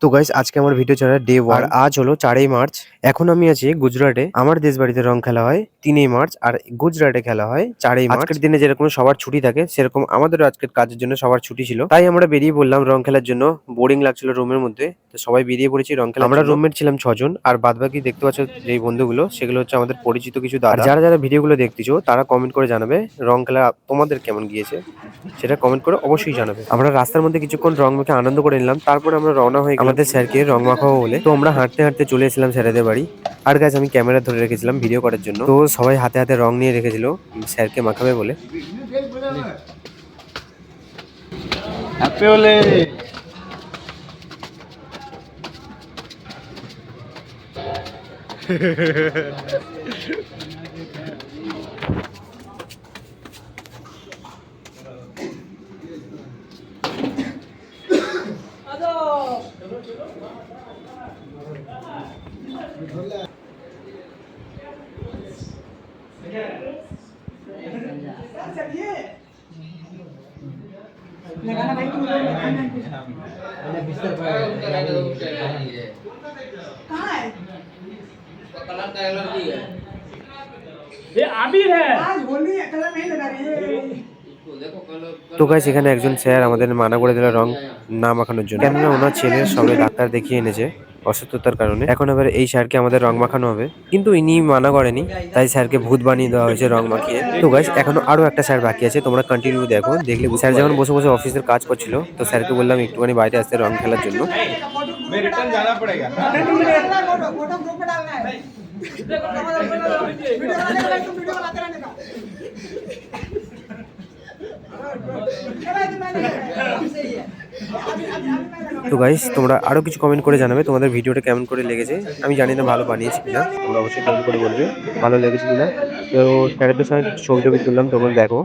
তো গাইস আজকে আমার ভিডিও ছাড়ার ডে 1 আর আজ হলো 4ই মার্চ। এখন আমি আছি গুজরাটে। আমার দেশ বাড়িতে রং খেলা হয় 3ই মার্চ আর গুজরাটে খেলা হয় 4ই মার্চ। আজকের দিনে যেরকম সবার ছুটি থাকে সেরকম আমাদেরও আজকের কাজের জন্য সবার ছুটি ছিল, তাই আমরা বেরিয়ে পড়লাম রং খেলার জন্য। বোরিং লাগছিল রুমের মধ্যে, তো সবাই বেরিয়ে পড়েছি রং খেলা। আমরা রুমমেট ছিলাম 6 জন, আর বাদবাকি দেখতে পাচ্ছ যেই বন্ধুগুলো সেগুলো হচ্ছে আমাদের পরিচিত কিছু দাদা। আর যারা যারা ভিডিওগুলো দেখতেছো তারা কমেন্ট করে জানাবে রং খেলা তোমাদের কেমন গিয়েছে, সেটা কমেন্ট করে অবশ্যই জানাবে। আমরা রাস্তার মধ্যে কিছুক্ষণ রং মেখে আনন্দ করে নিলাম, তারপর আমরা রওনা হয়ে আমাদের স্যারকে রং মাখাবো বলে। তো আমরা হাঁটতে হাঁটতে চলে এসেছিলাম স্যারেদের বাড়ি। আর গাছ আমি ক্যামেরা ধরে রেখেছিলাম ভিডিও করার জন্য, তো সবাই হাতে হাতে রং নিয়ে রেখেছিল স্যারকে মাখাবে বলে। হ্যাপি হোলি। ये आमिर है। आज होली कलर नहीं लगा रही है। তো গাইস এখানে একজন স্যার আমাদের মানা করে দিল রং না মাখানোর জন্য, কেননা ওনার ছেলের সবে ডাক্তার দেখিয়ে এনেছে অসুস্থতার কারণে। এখন আবার এই স্যারকে আমাদের রং মাখানো হবে, কিন্তু ইনি মানা করেনি, তাই স্যারকে ভূত বানিয়ে দেওয়া হয়েছে রং মাখিয়ে। তো গাইস এখনো আরো একটা স্যার বাকি আছে, তোমরা কন্টিনিউ দেখো, দেখলে স্যার যখন বসে বসে অফিসের কাজ করছিল তো স্যারকে বললাম একটুখানি বাইরে আসতে রং খেলার জন্য। मैं रिटर्न जाना पड़ेगा। फोटो ग्रुप में डालना है। वीडियो बनाने का तुम वीडियो बनाते रहने का। তো গাইস তোমরা আরো কিছু কমেন্ট করে জানাবে তোমাদের ভিডিওটা কেমন করে লেগেছে। আমি জানি না ভালো বানিয়েছি কিনা, তোমরা অবশ্যই কমেন্ট করে বলবে ভালো লেগেছে কিনা। তো স্যারেদের সঙ্গে ছবি টবি তুললাম, তোমরা দেখো।